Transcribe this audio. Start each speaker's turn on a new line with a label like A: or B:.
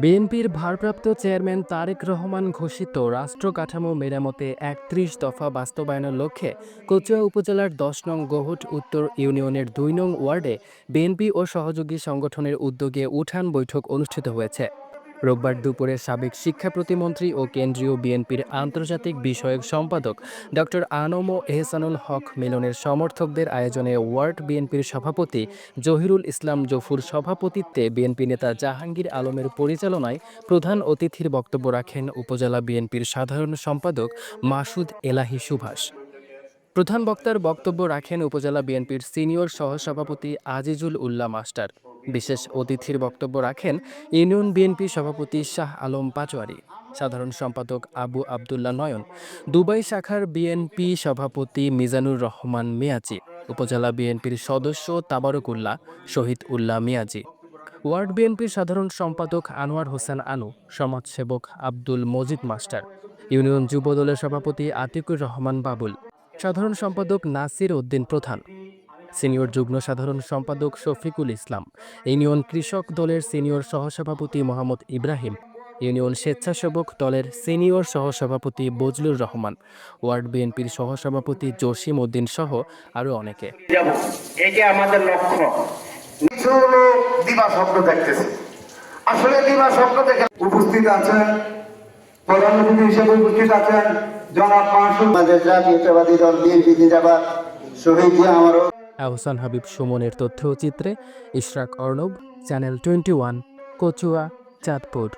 A: বিএনপির ভারপ্রাপ্ত চেয়ারম্যান তারেক রহমান ঘোষিত রাষ্ট্র কাঠামো মেরামতে ৩১ দফা বাস্তবায়নের লক্ষ্যে কচুয়া উপজেলার ১০ নং গোহট উত্তর ইউনিয়নের ২ নং ওয়ার্ডে বিএনপি ও সহযোগী সংগঠনের উদ্যোগে উঠান বৈঠক অনুষ্ঠিত হয়েছে। রোববার দুপুরে সাবেক শিক্ষা প্রতিমন্ত্রী ও কেন্দ্রীয় বিএনপির আন্তর্জাতিক বিষয়ক সম্পাদক ড আনম এহসানুল হক মিলনের সমর্থকদের আয়োজনে ওয়ার্ড বিএনপির সভাপতি জহিরুল ইসলাম জফুর সভাপতিত্বে বিএনপি নেতা জাহাঙ্গীর আলমের পরিচালনায় প্রধান অতিথির বক্তব্য রাখেন উপজেলা বিএনপির সাধারণ সম্পাদক মাসুদ এলাহী সুভাষ। প্রধান বক্তার বক্তব্য রাখেন উপজেলা বিএনপির সিনিয়র সহসভাপতি আজিজুল উল্লাহ মাস্টার। বিশেষ অতিথির বক্তব্য রাখেন ইউনিয়ন বিএনপি সভাপতি শাহ আলম পাচোয়ারি, সাধারণ সম্পাদক আবু আবদুল্লাহ নয়ন, দুবাই শাখার বিএনপি সভাপতি মিজানুর রহমান মিয়াজি, উপজেলা বিএনপির সদস্য তাবারক উল্লাহ, শহীদ উল্লাহ মিয়াজি, ওয়ার্ড বিএনপির সাধারণ সম্পাদক আনোয়ার হোসেন আনু, সমাজসেবক আব্দুল মজিদ মাস্টার, ইউনিয়ন যুবদলের সভাপতি আতিকুর রহমান বাবুল, সাধারণ সম্পাদক নাসির উদ্দিন প্রধান, সিনিয়র যুগ্ম সাধারণ সম্পাদক শফিকুল ইসলাম, ইউনিয়ন কৃষক দলের সিনিয়র সহসভাপতি মোহাম্মদ ইব্রাহিম, ইউনিয়ন স্বেচ্ছাসেবক দলের সিনিয়র সহসভাপতি বজলুর রহমান, ওয়ার্ড বিএনপির সহসভাপতি জসিম উদ্দিন সহ আরও অনেকে।
B: এটি আমাদের লক্ষ্য। কিছু লোক দিবা স্বপ্ন দেখতেছে, আসলে দিবা স্বপ্ন দেখে
C: উপস্থিত আছেন, প্রধান অতিথি হিসেবে উপস্থিত আছেন জনাব মাসুদ।
D: আমাদের জাতীয়তাবাদী দল বিএনপি জিন্দাবাদ। শহীদ আমারও।
A: আহসান হাবিব সুমনের তথ্যচিত্রে ইশরাক অর্ণব, চ্যানেল 21, কচুয়া, চাঁদপুর।